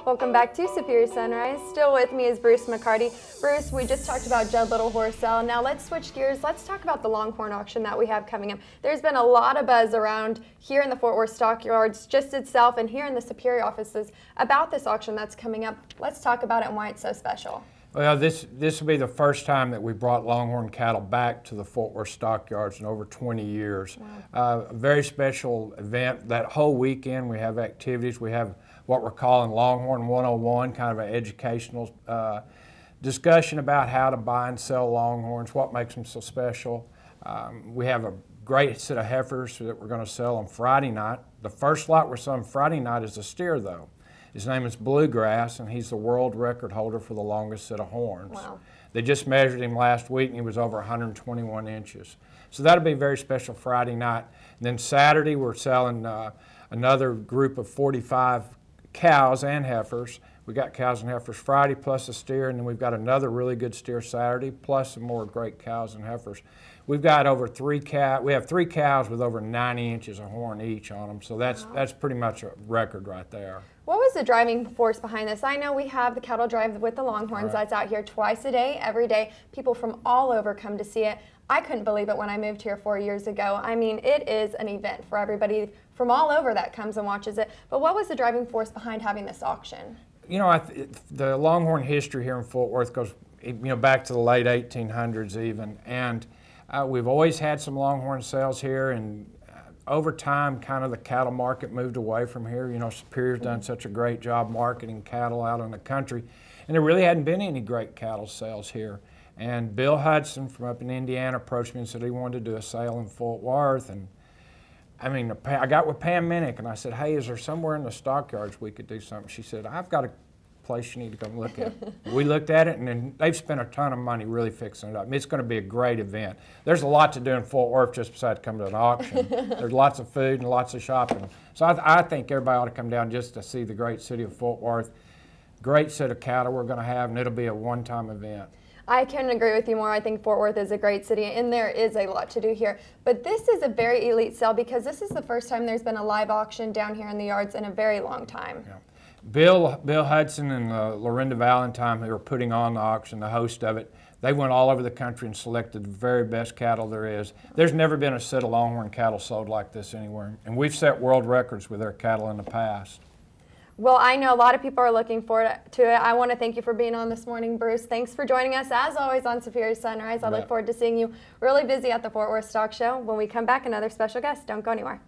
Welcome back to Superior Sunrise. Still with me is Bruce McCarty. Bruce, we just talked about Judd Little horse sale. Now let's switch gears. Let's talk about the Longhorn auction that we have coming up. There's been a lot of buzz around here in the Fort Worth Stockyards just itself and here in the Superior offices about this auction that's coming up. Let's talk about it and why it's so special. Well, this will be the first time that we brought Longhorn cattle back to the Fort Worth Stockyards in over 20 years. Wow. A very special event. That whole weekend we have activities. We have what we're calling Longhorn 101, kind of an educational discussion about how to buy and sell Longhorns, what makes them so special. We have a great set of heifers that we're going to sell on Friday night. The first lot we're selling Friday night is a steer, though. His name is Bluegrass, and he's the world record holder for the longest set of horns. Wow. They just measured him last week, and he was over 121 inches. So that'll be a very special Friday night. And then Saturday, we're selling another group of 45 cows and heifers. We got cows and heifers Friday plus a steer, and then we've got another really good steer Saturday plus some more great cows and heifers. We've got over we have 3 cows with over 90 inches of horn each on them, so that's pretty much a record right there. What was the driving force behind this? I know we have the cattle drive with the Longhorns that's out here twice a day, every day. People from all over come to see it. I couldn't believe it when I moved here 4 years ago. I mean, it is an event for everybody from all over that comes and watches it. But what was the driving force behind having this auction? You know, the Longhorn history here in Fort Worth goes, back to the late 1800s even, and we've always had some Longhorn sales here, and over time, kind of the cattle market moved away from here. Superior's done such a great job marketing cattle out in the country, and there really hadn't been any great cattle sales here. And Bill Hudson from up in Indiana approached me and said he wanted to do a sale in Fort Worth. And I mean, I got with Pam Minnick and I said, hey, is there somewhere in the stockyards we could do something? She said, I've got a place you need to come look at. We looked at it, and then they've spent a ton of money really fixing it up. It's going to be a great event. There's a lot to do in Fort Worth just besides coming to an auction. There's lots of food and lots of shopping. So I think everybody ought to come down just to see the great city of Fort Worth. Great set of cattle we're going to have, and it'll be a one-time event. I couldn't agree with you more. I think Fort Worth is a great city, and there is a lot to do here. But this is a very elite sale because this is the first time there's been a live auction down here in the yards in a very long time. Yeah. Bill Hudson and Lorinda Valentine, who are putting on the auction, the host of it, they went all over the country and selected the very best cattle there is. There's never been a set of Longhorn cattle sold like this anywhere, and we've set world records with their cattle in the past. Well, I know a lot of people are looking forward to it. I want to thank you for being on this morning, Bruce. Thanks for joining us, as always, on Superior Sunrise. I look forward to seeing you really busy at the Fort Worth Stock Show. When we come back, another special guest. Don't go anywhere.